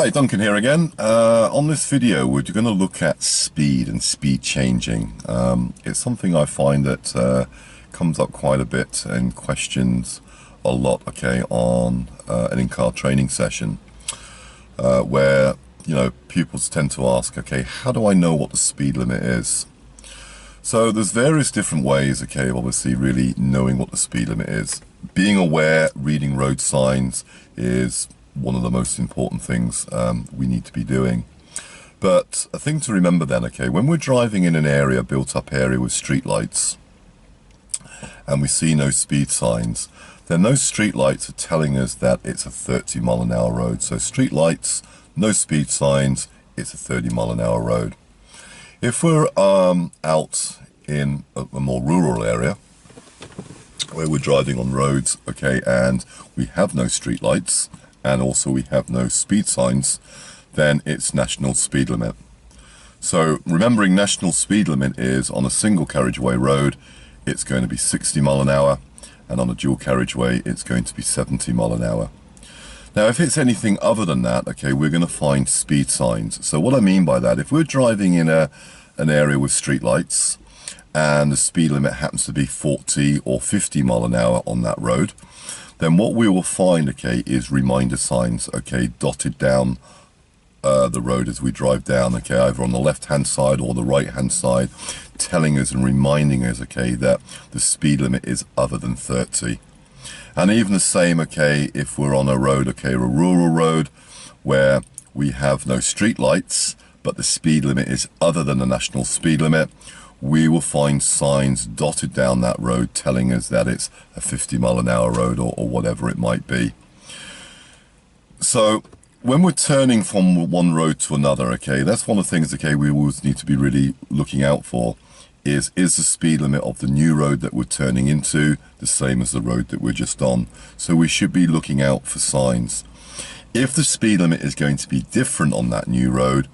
Hi, Duncan here again. On this video, we're going to look at speed and speed changing. It's something I find that comes up quite a bit and questions a lot, okay, on an in-car training session, where, pupils tend to ask, okay, how do I know what the speed limit is? So there's various different ways, okay, of obviously really knowing what the speed limit is. Being aware, reading road signs is one of the most important things we need to be doing. But a thing to remember then, okay, when we're driving in an area, built up area with street lights, and we see no speed signs, then those street lights are telling us that it's a 30-mile-an-hour road. So street lights, no speed signs, it's a 30-mile-an-hour road. If we're out in a more rural area, where we're driving on roads, okay, and we have no street lights, and also we have no speed signs, then it's national speed limit. So remembering national speed limit is on a single carriageway road, it's going to be 60 mile an hour, and on a dual carriageway, it's going to be 70 mile an hour. Now, if it's anything other than that, okay, we're going to find speed signs. So what I mean by that, if we're driving in an area with street lights, and the speed limit happens to be 40 or 50 mile an hour on that road, then what we will find, okay, is reminder signs, okay, dotted down the road as we drive down, okay, either on the left-hand side or the right-hand side, telling us and reminding us, okay, that the speed limit is other than 30. And even the same, okay, if we're on a road, okay, a rural road where we have no street lights, but the speed limit is other than the national speed limit, we will find signs dotted down that road telling us that it's a 50-mile-an-hour road or whatever it might be. So when we're turning from one road to another, okay, that's one of the things, okay, we always need to be really looking out for is the speed limit of the new road that we're turning into the same as the road that we're just on. So we should be looking out for signs. If the speed limit is going to be different on that new road,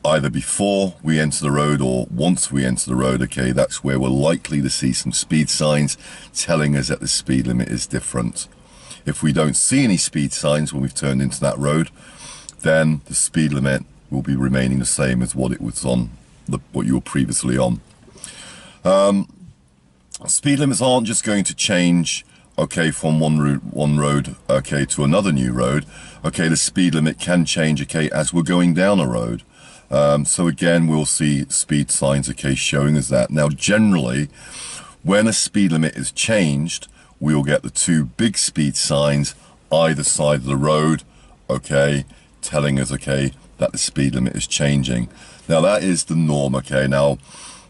either before we enter the road or once we enter the road, okay, that's where we're likely to see some speed signs telling us that the speed limit is different. If we don't see any speed signs when we've turned into that road, then the speed limit will be remaining the same as what it was on, what you were previously on. Speed limits aren't just going to change, okay, from one road, okay, to another new road. Okay, the speed limit can change, okay, as we're going down a road. So again, we'll see speed signs, okay, showing us that. Now, generally, when a speed limit is changed, we'll get the two big speed signs either side of the road, okay, telling us, okay, that the speed limit is changing. Now, that is the norm, okay. Now,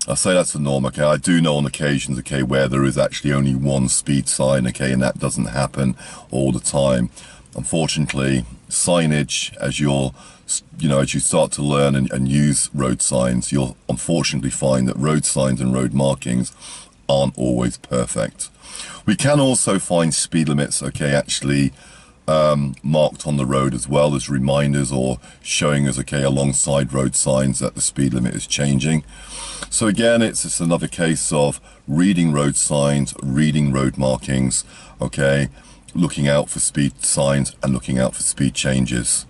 I say that's the norm, okay. I do know on occasions, okay, where there is actually only one speed sign, okay, and that doesn't happen all the time. Unfortunately, signage, as as you start to learn and use road signs, you'll unfortunately find that road signs and road markings aren't always perfect. We can also find speed limits, okay, actually marked on the road as well as reminders or showing us, okay, alongside road signs that the speed limit is changing. So again, it's just another case of reading road signs, reading road markings, okay, looking out for speed signs and looking out for speed changes.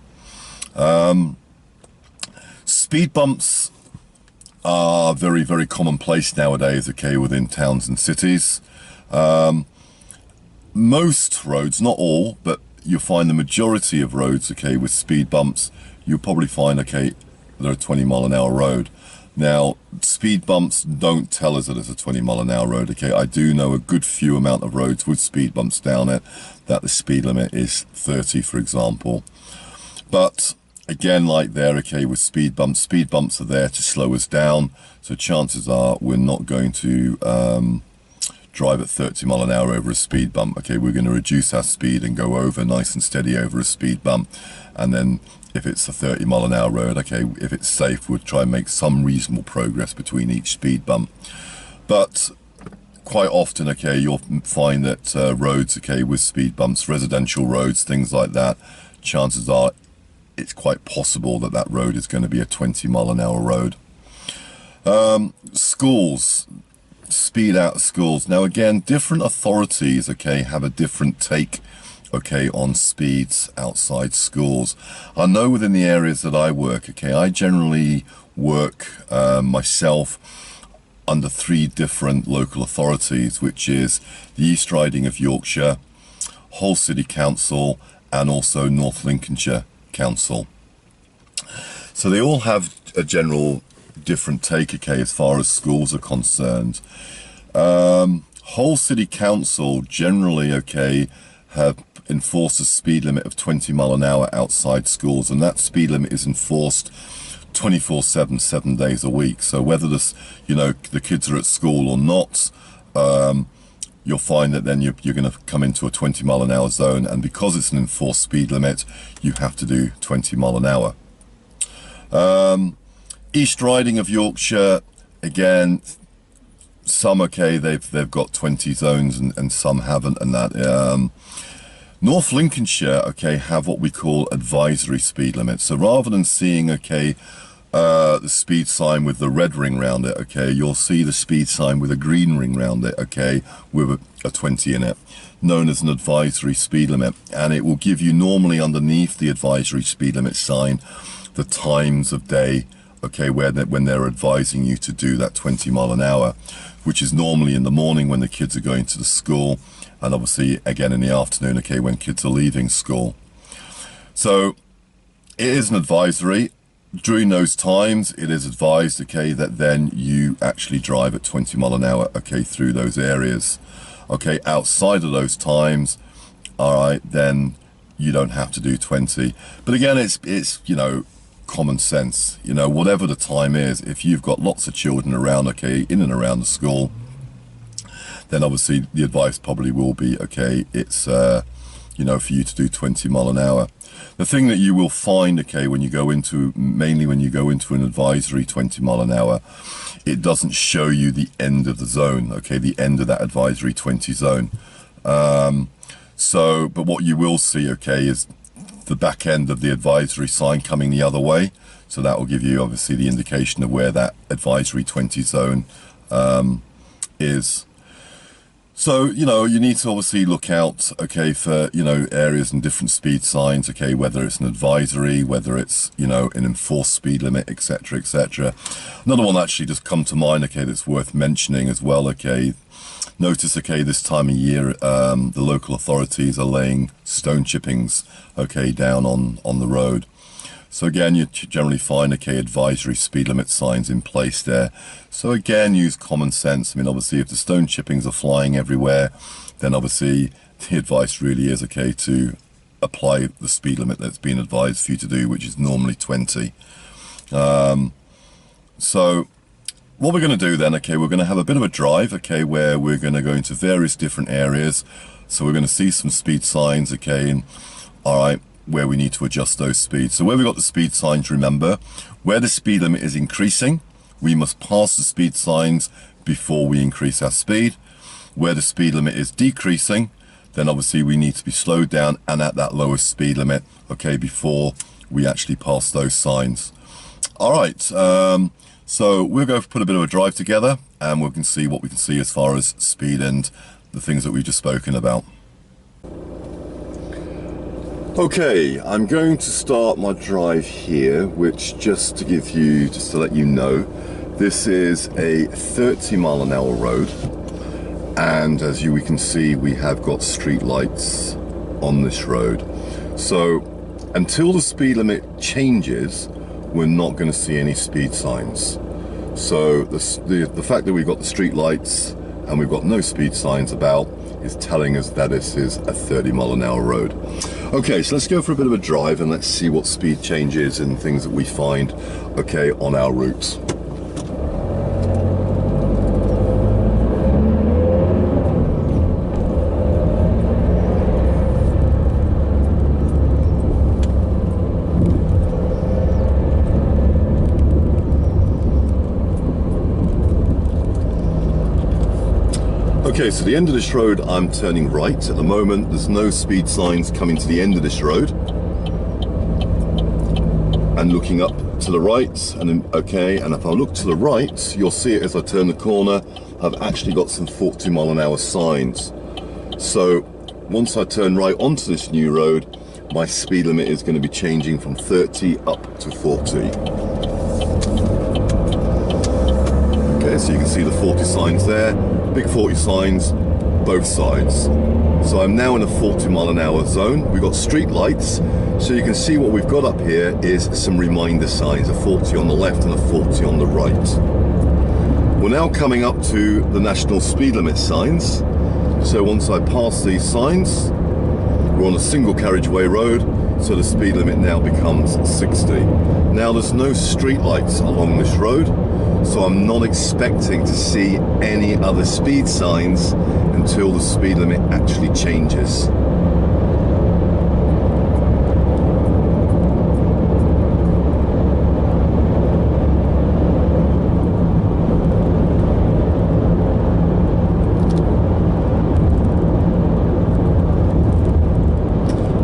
Speed bumps are very, very commonplace nowadays, okay, within towns and cities. Most roads, not all, but you'll find the majority of roads, okay, with speed bumps, you'll probably find, okay, they're a 20-mile-an-hour road. Now, speed bumps don't tell us that it's a 20-mile-an-hour road, okay. I do know a good few amount of roads with speed bumps down it that the speed limit is 30, for example. But again, like there, okay, with speed bumps are there to slow us down. So chances are we're not going to drive at 30 mile an hour over a speed bump. Okay, we're going to reduce our speed and go over nice and steady over a speed bump. And then if it's a 30 mile an hour road, okay, if it's safe, we'll try and make some reasonable progress between each speed bump. But quite often, okay, you'll find that roads, okay, with speed bumps, residential roads, things like that, chances are it's quite possible that that road is going to be a 20 mile an hour road. Schools, speed out of schools. Now again, different authorities, okay, have a different take okay, on speeds outside schools. I know within the areas that I work, okay, I generally work myself under 3 different local authorities, which is the East Riding of Yorkshire, Hull City Council, and also North Lincolnshire Council. So they all have a general different take, okay, as far as schools are concerned. Hull City Council generally, okay, have enforced a speed limit of 20 mile an hour outside schools, and that speed limit is enforced 24/7, 7 days a week. So whether this, you know, the kids are at school or not, you'll find that then you're going to come into a 20 mile an hour zone, and because it's an enforced speed limit, you have to do 20 mile an hour. East Riding of Yorkshire, again, some, okay, they've got 20 zones and some haven't, and that. North Lincolnshire, okay, have what we call advisory speed limits. So rather than seeing, okay, the speed sign with the red ring round it, okay, you'll see the speed sign with a green ring round it, okay, with a 20 in it, known as an advisory speed limit. And it will give you normally underneath the advisory speed limit sign the times of day, okay, when they're advising you to do that 20 mile an hour, which is normally in the morning when the kids are going to the school, and obviously again in the afternoon, okay, when kids are leaving school. So it is an advisory. During those times, it is advised, okay, that then you actually drive at 20 mile an hour, okay, through those areas. Okay, outside of those times, all right, then you don't have to do 20. But again, it's you know, common sense. You know, whatever the time is, if you've got lots of children around, okay, in and around the school, then obviously the advice probably will be, okay, it's you know, for you to do 20 mile an hour. The thing that you will find, okay, when you go into, mainly when you go into an advisory 20 mile an hour, it doesn't show you the end of the zone, okay, the end of that advisory 20 zone. But what you will see, okay, is the back end of the advisory sign coming the other way. So that will give you obviously the indication of where that advisory 20 zone is. So, you know, you need to obviously look out, okay, for, you know, areas and different speed signs, okay, whether it's an advisory, whether it's, you know, an enforced speed limit, etc., etc. Another one actually just come to mind, okay, that's worth mentioning as well, okay. Notice, okay, this time of year, the local authorities are laying stone chippings, okay, down on the road. So again, you generally find, okay, advisory speed limit signs in place there. So again, use common sense. I mean, obviously, if the stone chippings are flying everywhere, then obviously the advice really is, okay, to apply the speed limit that's been advised for you to do, which is normally 20. So what we're going to do then, okay, we're going to have a bit of a drive, okay, where we're going to go into various different areas. So we're going to see some speed signs, okay, and all right, where we need to adjust those speeds. So where we've got the speed signs, remember, where the speed limit is increasing, we must pass the speed signs before we increase our speed. Where the speed limit is decreasing, then obviously we need to be slowed down and at that lowest speed limit, okay, before we actually pass those signs. All right, so we'll go put a bit of a drive together and we can see what we can see as far as speed and the things that we've just spoken about. Okay, I'm going to start my drive here, which just to let you know, this is a 30 mile an hour road. And as we can see, we have got street lights on this road. So until the speed limit changes, we're not going to see any speed signs. So the fact that we've got the street lights and we've got no speed signs about is telling us that this is a 30 mile an hour road. Okay, so let's go for a bit of a drive and let's see what speed changes and things that we find, okay, on our routes. Okay, so the end of this road, I'm turning right. At the moment, there's no speed signs coming to the end of this road. And looking up to the right, and then, okay, and if I look to the right, you'll see it as I turn the corner, I've actually got some 40 mile an hour signs. So once I turn right onto this new road, my speed limit is going to be changing from 30 up to 40. Okay, so you can see the 40 signs there, big 40 signs, both sides. So I'm now in a 40 mile an hour zone. We've got street lights, so you can see what we've got up here is some reminder signs, a 40 on the left and a 40 on the right. We're now coming up to the national speed limit signs. So once I pass these signs, we're on a single carriageway road, so the speed limit now becomes 60. Now there's no street lights along this road, so I'm not expecting to see any other speed signs until the speed limit actually changes.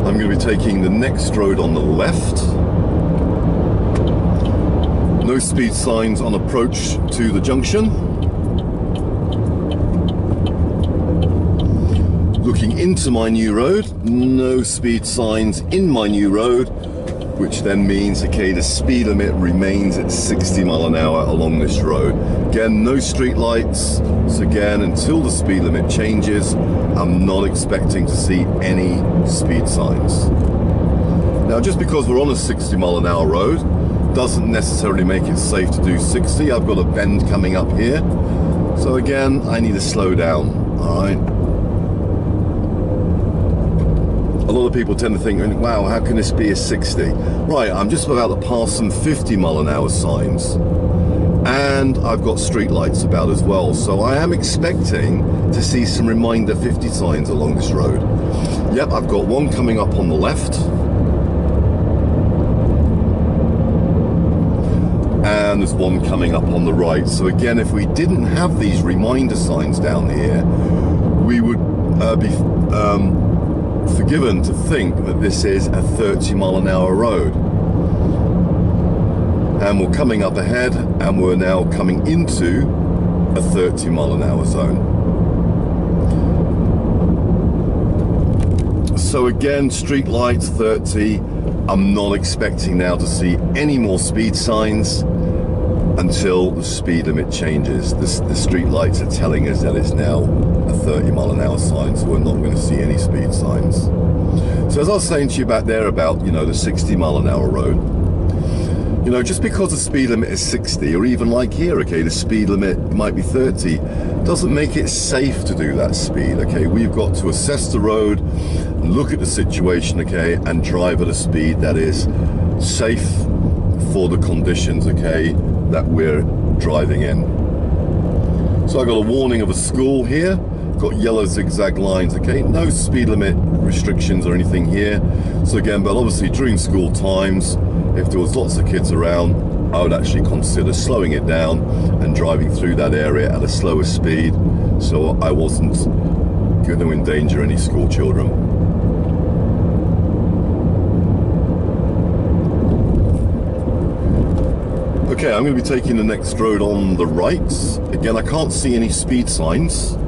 I'm going to be taking the next road on the left. No speed signs on approach to the junction. Looking into my new road, no speed signs in my new road, which then means, okay, the speed limit remains at 60 mile an hour along this road. Again, no street lights. So again, until the speed limit changes, I'm not expecting to see any speed signs. Now, just because we're on a 60 mile an hour road doesn't necessarily make it safe to do 60. I've got a bend coming up here. So again, I need to slow down, all right? A lot of people tend to think, wow, how can this be a 60? Right, I'm just about to pass some 50 mile an hour signs. And I've got street lights about as well. So I am expecting to see some reminder 50 signs along this road. Yep, I've got one coming up on the left. And there's one coming up on the right. So again, if we didn't have these reminder signs down here, we would be forgiven to think that this is a 30 mile an hour road. And we're coming up ahead, and we're now coming into a 30 mile an hour zone. So again, street lights 30. I'm not expecting now to see any more speed signs until the speed limit changes. The street lights are telling us that it's now a 30 mile an hour sign, so we're not going to see any speed signs. So as I was saying to you back there about, you know, the 60 mile an hour road, you know, just because the speed limit is 60, or even like here, okay, the speed limit might be 30, doesn't make it safe to do that speed, okay? We've got to assess the road, look at the situation, okay, and drive at a speed that is safe for the conditions, okay, that we're driving in. So I got a warning of a school here, got yellow zigzag lines, okay, no speed limit restrictions or anything here. So again, but obviously during school times, if there was lots of kids around, I would actually consider slowing it down and driving through that area at a slower speed, so I wasn't going to endanger any school children. Okay, I'm going to be taking the next road on the right. Again, I can't see any speed signs.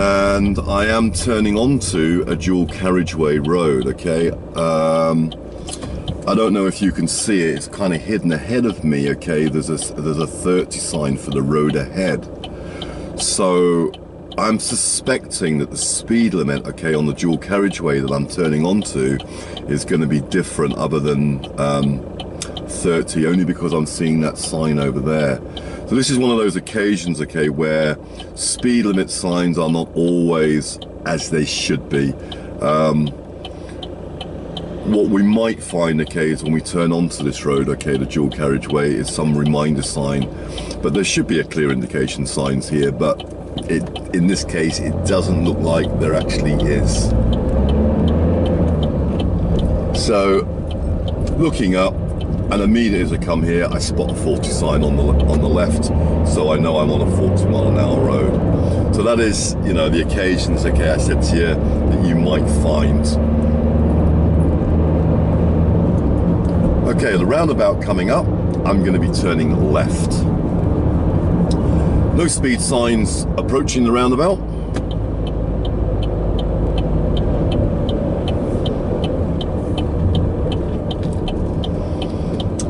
And I am turning onto a dual carriageway road, okay? I don't know if you can see it, it's kind of hidden ahead of me, okay? There's a 30 sign for the road ahead. So I'm suspecting that the speed limit, okay, on the dual carriageway that I'm turning onto is going to be different other than 30, only because I'm seeing that sign over there. So this is one of those occasions, okay, where speed limit signs are not always as they should be. What we might find, okay, is when we turn onto this road, okay, the dual carriageway, is some reminder sign, but there should be a clear indication signs here, but in this case, it doesn't look like there actually is. So, looking up, and immediately as I come here, I spot a 40 sign on the left, so I know I'm on a 40 mile an hour road. So that is, you know, the occasions, okay, I said to you, that you might find. Okay, the roundabout coming up, I'm going to be turning left. No speed signs approaching the roundabout.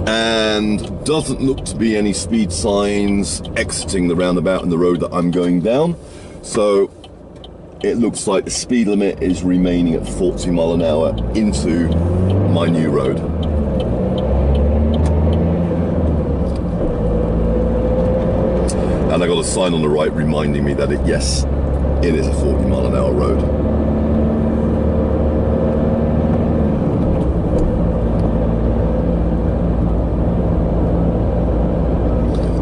And doesn't look to be any speed signs exiting the roundabout in the road that I'm going down. So it looks like the speed limit is remaining at 40 miles an hour into my new road. And I got a sign on the right reminding me that yes, it is a 40 mile an hour road.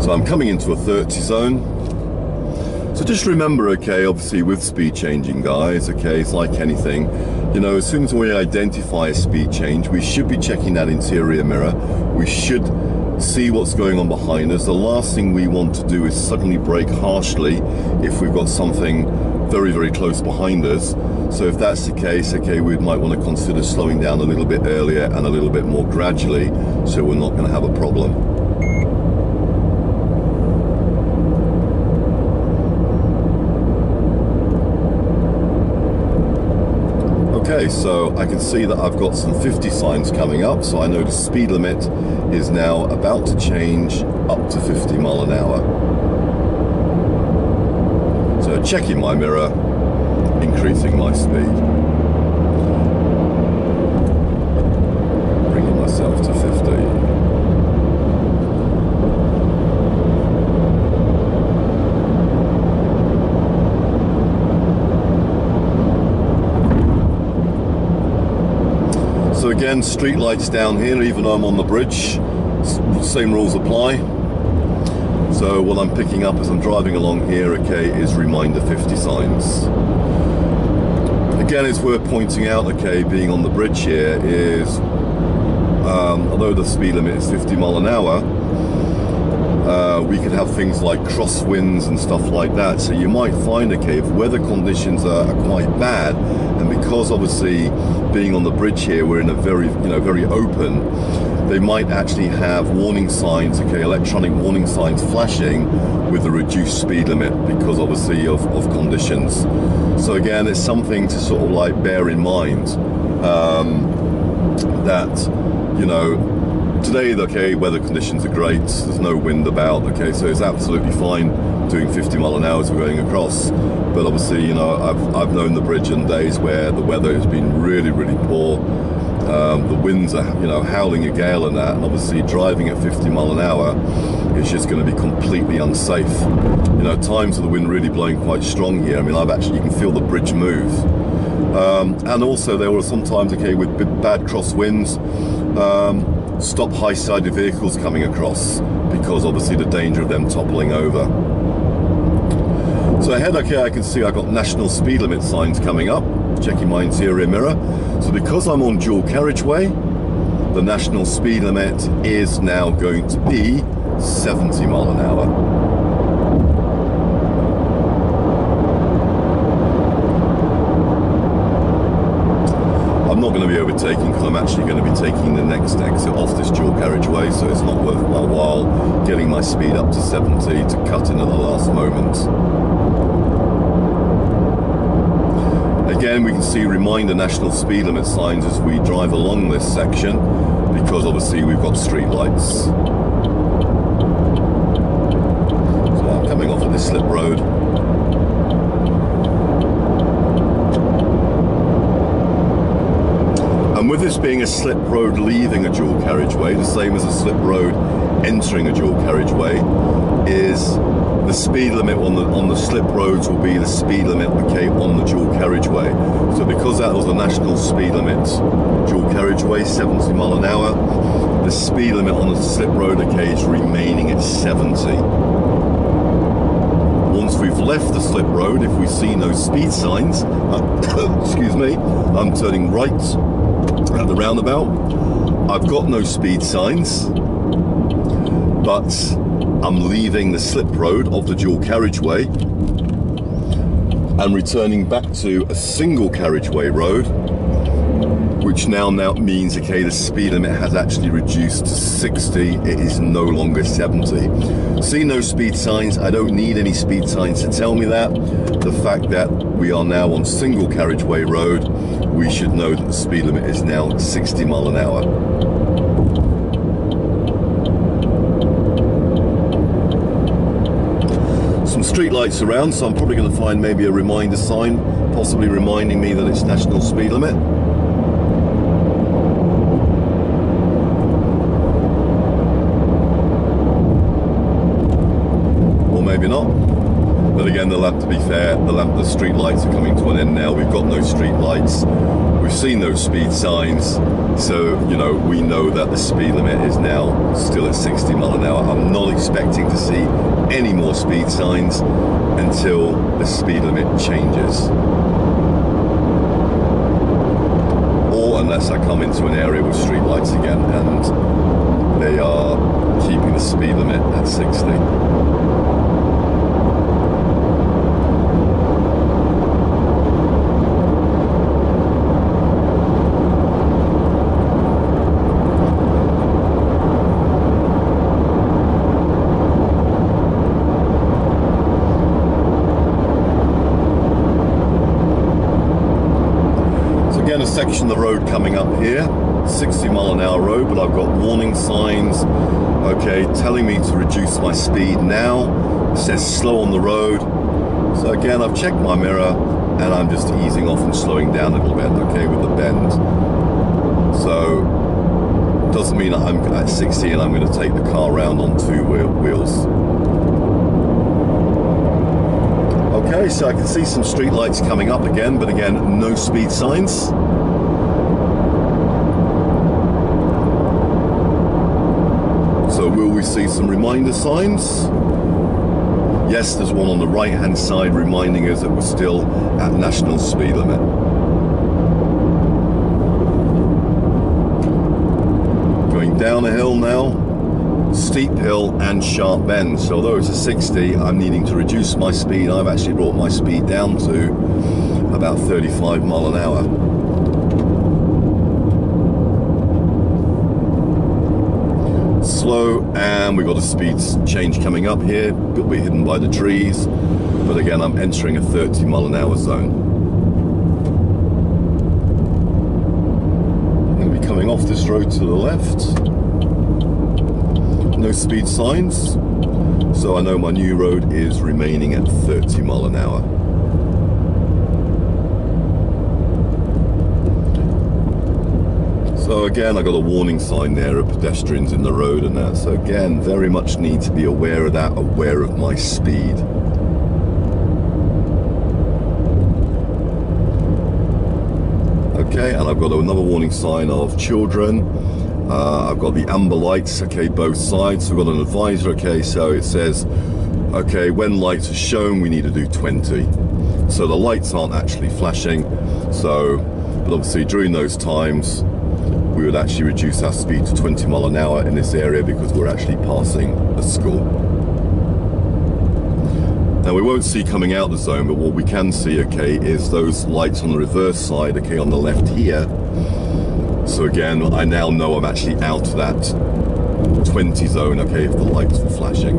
So I'm coming into a 30 zone. So just remember, okay, obviously with speed changing, guys, okay, it's like anything. You know, as soon as we identify a speed change, we should be checking that interior mirror. We should see what's going on behind us. The last thing we want to do is suddenly brake harshly if we've got something very, very close behind us. So if that's the case, okay, we might want to consider slowing down a little bit earlier and a little bit more gradually, so we're not going to have a problem. Okay, so I can see that I've got some 50 signs coming up, so I know the speed limit is now about to change up to 50 mile an hour. So checking my mirror, increasing my speed. Bringing myself to 50. So again, street lights down here, even though I'm on the bridge, same rules apply. So what I'm picking up as I'm driving along here, okay, is reminder 50 signs. Again, it's worth pointing out, okay, being on the bridge here is, although the speed limit is 50 mile an hour, we could have things like crosswinds and stuff like that. So you might find, okay, if weather conditions are quite bad, and because obviously being on the bridge here, we're in a very, very open, they might actually have warning signs, okay, electronic warning signs flashing with a reduced speed limit because obviously of conditions. So again, it's something to sort of like bear in mind, that, today, okay, weather conditions are great, there's no wind about, okay, so it's absolutely fine doing 50 mile an hour as we're going across. But obviously, I've known the bridge on days where the weather has been really, really poor. The winds are, howling a gale and that, and obviously driving at 50 mile an hour is just going to be completely unsafe. Times of the wind really blowing quite strong here. I mean, you can feel the bridge move. And also there were sometimes, okay, with bad crosswinds, stop high-sided vehicles coming across because obviously the danger of them toppling over. So ahead, okay, I can see I've got national speed limit signs coming up, checking my interior mirror. So because I'm on dual carriageway, the national speed limit is now going to be 70 mile an hour. I'm not going to be overtaking because I'm actually going to be taking the next exit off this dual carriageway, so it's not worth my while getting my speed up to 70 to cut in at the last moment. Again, we can see reminder national speed limit signs as we drive along this section because obviously we've got street lights. So I'm coming off of this slip road. And with this being a slip road leaving a dual carriageway, the same as a slip road entering a dual carriageway, is the speed limit on the slip roads will be the speed limit, okay, on the dual carriageway. So because that was a national speed limit, dual carriageway, 70 mile an hour, the speed limit on the slip road, okay, is remaining at 70. Once we've left the slip road, if we see no speed signs, excuse me, I'm turning right at the roundabout. I've got no speed signs, but I'm leaving the slip road of the dual carriageway and returning back to a single carriageway road, which which now means, okay, the speed limit has actually reduced to 60. It is no longer 70. See no speed signs. I don't need any speed signs to tell me that. The fact that we are now on single carriageway road, we should know that the speed limit is now 60 miles an hour. Some street lights around, so I'm probably going to find maybe a reminder sign, possibly reminding me that it's national speed limit. Or maybe not. But again, they'll have to be fair. The street lights are coming to an end now. We've got no street lights. We've seen those speed signs. So, you know, we know that the speed limit is now still at 60 miles an hour. I'm not expecting to see any more speed signs until the speed limit changes. Or unless I come into an area with street lights again and they are keeping the speed limit at 60. A section of the road coming up here, 60 mile an hour road, but I've got warning signs, okay, telling me to reduce my speed now. It says slow on the road. So again, I've checked my mirror and I'm just easing off and slowing down a little bit, okay, with the bend. So doesn't mean that I'm at 60 and I'm going to take the car around on two wheels. Okay, so I can see some street lights coming up again, but again, no speed signs. So will we see some reminder signs? Yes, there's one on the right-hand side reminding us that we're still at national speed limit. Going down a hill now. Steep hill and sharp bend. So although it's a 60, I'm needing to reduce my speed. I've actually brought my speed down to about 35 miles an hour. Slow, and we've got a speed change coming up here. It'll be hidden by the trees, but again, I'm entering a 30 mile an hour zone. I'm going to be coming off this road to the left. No speed signs, so I know my new road is remaining at 30 mile an hour. So again, I got a warning sign there of pedestrians in the road and that. So again, very much need to be aware of that, aware of my speed. Okay, and I've got another warning sign of children. I've got the amber lights, okay, both sides. So I've got an advisor, okay, so it says, okay, when lights are shown, we need to do 20. So the lights aren't actually flashing. So, but obviously during those times, we would actually reduce our speed to 20 mile an hour in this area because we're actually passing a school. Now we won't see coming out the zone, but what we can see, okay, is those lights on the reverse side, okay, on the left here. So again, I now know I'm actually out of that 20 zone, okay, if the lights were flashing.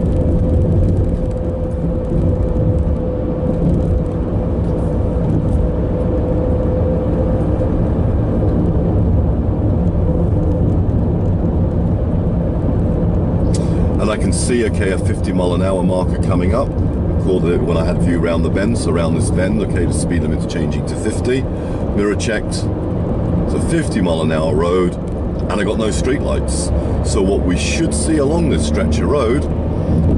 And I can see, okay, a 50 mile an hour marker coming up. Called it when I had view around the bend, so around this bend, okay, the speed limit's changing to 50. Mirror checked. It's a 50 mile an hour road, and I got no street lights. So what we should see along this stretch of road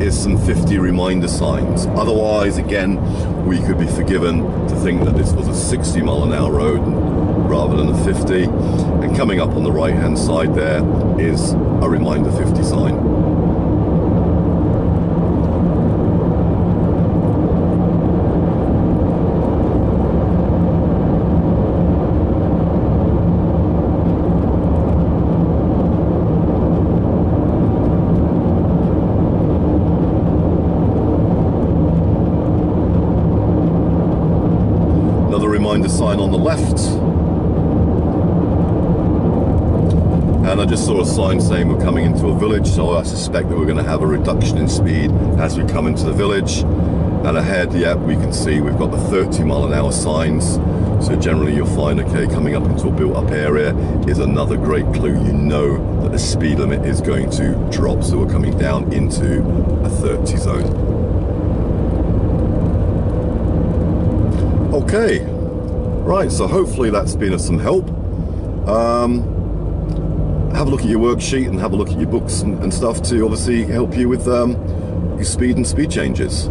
is some 50 reminder signs. Otherwise, again, we could be forgiven to think that this was a 60 mile an hour road rather than a 50. And coming up on the right hand side there is a reminder 50 sign. Reminder sign on the left. again, I just saw a sign saying we're coming into a village, so I suspect that we're going to have a reduction in speed as we come into the village. And ahead, yeah, we can see we've got the 30-mile-an-hour signs. So generally you'll find, okay, coming up into a built-up area is another great clue. You know that the speed limit is going to drop, so we're coming down into a 30 zone. Okay, right, so hopefully that's been of some help. Have a look at your worksheet and have a look at your books and stuff to obviously help you with your speed and speed changes.